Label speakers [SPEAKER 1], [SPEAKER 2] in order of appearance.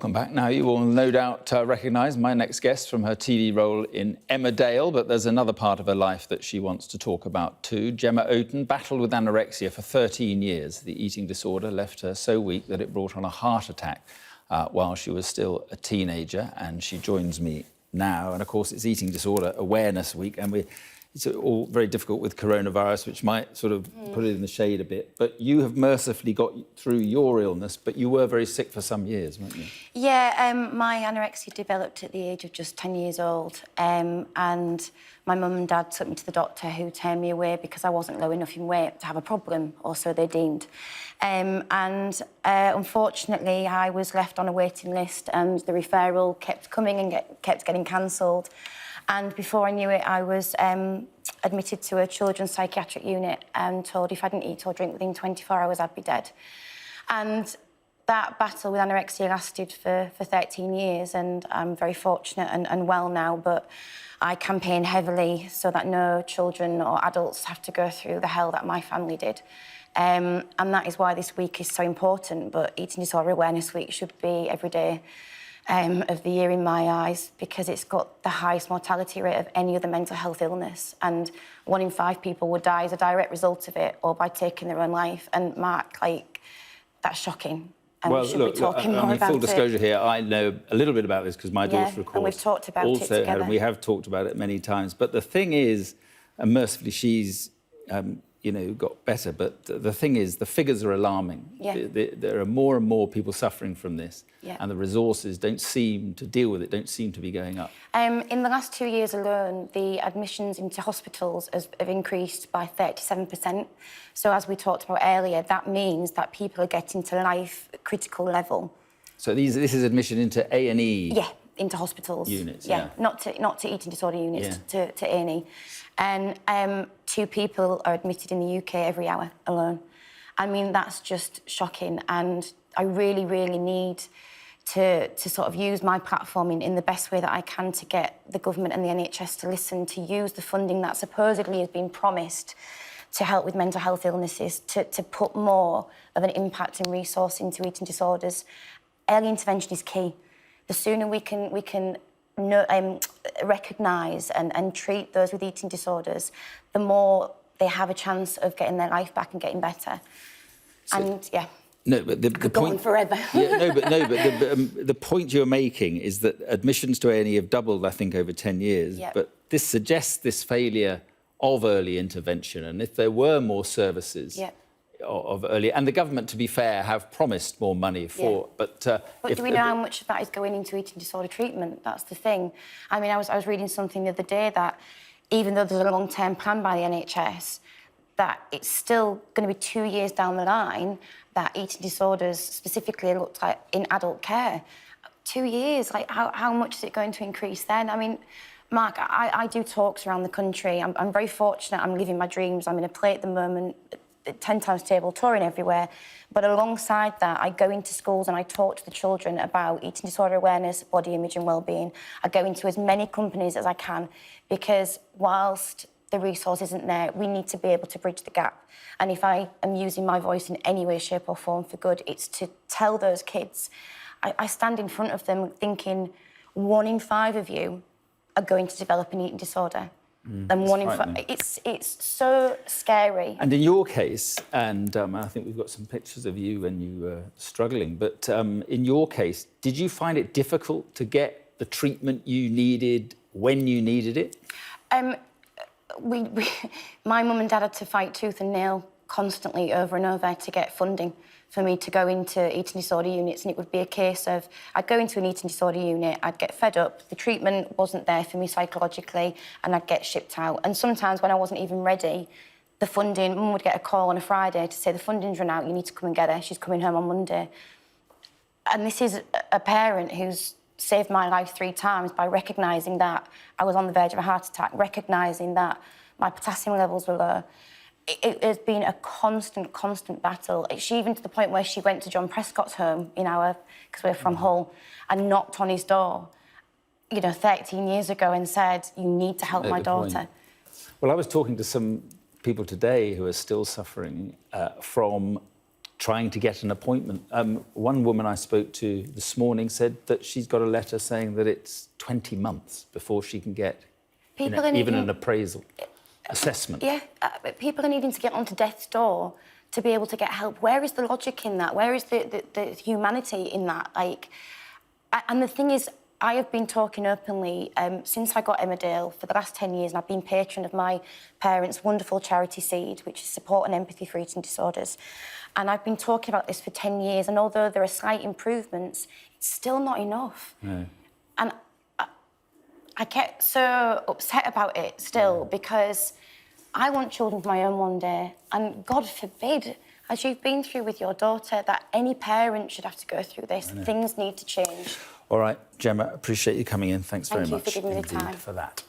[SPEAKER 1] Welcome back. Now, you will no doubt recognise my next guest from her TV role in Emmerdale, but there's another part of her life that she wants to talk about too. Gemma Oaten battled with anorexia for 13 years. The eating disorder left her so weak that it brought on a heart attack while she was still a teenager, and she joins me now. And, of course, it's Eating Disorder Awareness Week, and it's all very difficult with coronavirus, which might sort of put it in the shade a bit. But you have mercifully got through your illness, but you were very sick for some years, weren't you?
[SPEAKER 2] Yeah, my anorexia developed at the age of just 10 years old. And my mum and dad took me to the doctor, who turned me away because I wasn't low enough in weight to have a problem, or so they deemed. Unfortunately, I was left on a waiting list, and the referral kept coming and kept getting cancelled. And before I knew it, I was admitted to a children's psychiatric unit and told if I didn't eat or drink within 24 hours, I'd be dead. And that battle with anorexia lasted for 13 years, and I'm very fortunate and well now, but I campaign heavily so that no children or adults have to go through the hell that my family did. And that is why this week is so important, but Eating Disorder Awareness Week should be every day of the year in my eyes, because it's got the highest mortality rate of any other mental health illness, and 1 in 5 people would die as a direct result of it or by taking their own life. And Mark, that's shocking. And
[SPEAKER 1] well,
[SPEAKER 2] we should
[SPEAKER 1] look,
[SPEAKER 2] be talking more about
[SPEAKER 1] full disclosure here, I know a little bit about this because my daughter, of course,
[SPEAKER 2] and we've talked about it together.
[SPEAKER 1] And we have talked about it many times. But the thing is, and mercifully she's got better, but the thing is, the figures are alarming.
[SPEAKER 2] Yeah.
[SPEAKER 1] There are more and more people suffering from this,
[SPEAKER 2] yeah.
[SPEAKER 1] and the resources don't seem to deal with it, don't seem to be going up.
[SPEAKER 2] In the last 2 years alone, the admissions into hospitals have increased by 37%. So, as we talked about earlier, that means that people are getting to life-critical level. So
[SPEAKER 1] this is admission into A&E?
[SPEAKER 2] Yeah, into hospitals.
[SPEAKER 1] Units,
[SPEAKER 2] yeah. Not to eating disorder units,
[SPEAKER 1] yeah.
[SPEAKER 2] to A&E. And 2 people are admitted in the UK every hour alone. I mean, that's just shocking, and I really, really need to sort of use my platform in the best way that I can to get the government and the NHS to listen, to use the funding that supposedly has been promised to help with mental health illnesses, to put more of an impact and resource into eating disorders. Early intervention is key. The sooner we can recognise and treat those with eating disorders, the more they have a chance of getting their life back and getting better.
[SPEAKER 1] No, but the
[SPEAKER 2] could
[SPEAKER 1] point...
[SPEAKER 2] go on forever.
[SPEAKER 1] The point you're making is that admissions to A&E have doubled, I think, over 10 years.
[SPEAKER 2] Yep.
[SPEAKER 1] But this suggests this failure of early intervention. And if there were more services of early... And the government, to be fair, have promised more money for...
[SPEAKER 2] Yeah.
[SPEAKER 1] But
[SPEAKER 2] do we know how much of that is going into eating disorder treatment? That's the thing. I mean, I was reading something the other day that even though there's a long-term plan by the NHS, that it's still going to be 2 years down the line that eating disorders specifically looked like in adult care. 2 years, how much is it going to increase then? I mean, Mark, I do talks around the country. I'm very fortunate. I'm living my dreams. I'm in a play at the moment, 10 times table, touring everywhere. But alongside that, I go into schools and I talk to the children about eating disorder awareness, body image and well-being. I go into as many companies as I can, because whilst the resource isn't there, we need to be able to bridge the gap. And if I am using my voice in any way, shape or form for good, it's to tell those kids. I stand in front of them thinking 1 in 5 of you are going to develop an eating disorder. And 1 in 5... It's so scary.
[SPEAKER 1] And in your case, and I think we've got some pictures of you when you were struggling, but in your case, did you find it difficult to get the treatment you needed when you needed it?
[SPEAKER 2] My mum and dad had to fight tooth and nail constantly over and over to get funding for me to go into eating disorder units, and it would be a case of I'd go into an eating disorder unit, I'd get fed up, the treatment wasn't there for me psychologically, and I'd get shipped out. And sometimes when I wasn't even ready, the funding, mum would get a call on a Friday to say the funding's run out, you need to come and get her, she's coming home on Monday. And this is a parent who's saved my life 3 times by recognising that I was on the verge of a heart attack, recognising that my potassium levels were low. It has been a constant battle. She even to the point where she went to John Prescott's home because we're from Hull, and knocked on his door, 13 years ago, and said, you need to help my daughter.
[SPEAKER 1] Well, I was talking to some people today who are still suffering from trying to get an appointment. One woman I spoke to this morning said that she's got a letter saying that it's 20 months before she can get even an appraisal, assessment.
[SPEAKER 2] Yeah, but people are needing to get onto death's door to be able to get help. Where is the logic in that? Where is the humanity in that? Like, and the thing is, I have been talking openly since I got Emmerdale for the last 10 years, and I've been patron of my parents' wonderful charity Seed, which is support and empathy for eating disorders. And I've been talking about this for 10 years, and although there are slight improvements, it's still not enough. No. And I get so upset about it still because I want children of my own one day, and God forbid, as you've been through with your daughter, that any parent should have to go through this. Things need to change.
[SPEAKER 1] All right, Gemma, appreciate you coming in. Thanks very much
[SPEAKER 2] Thank you for giving me the time
[SPEAKER 1] for that.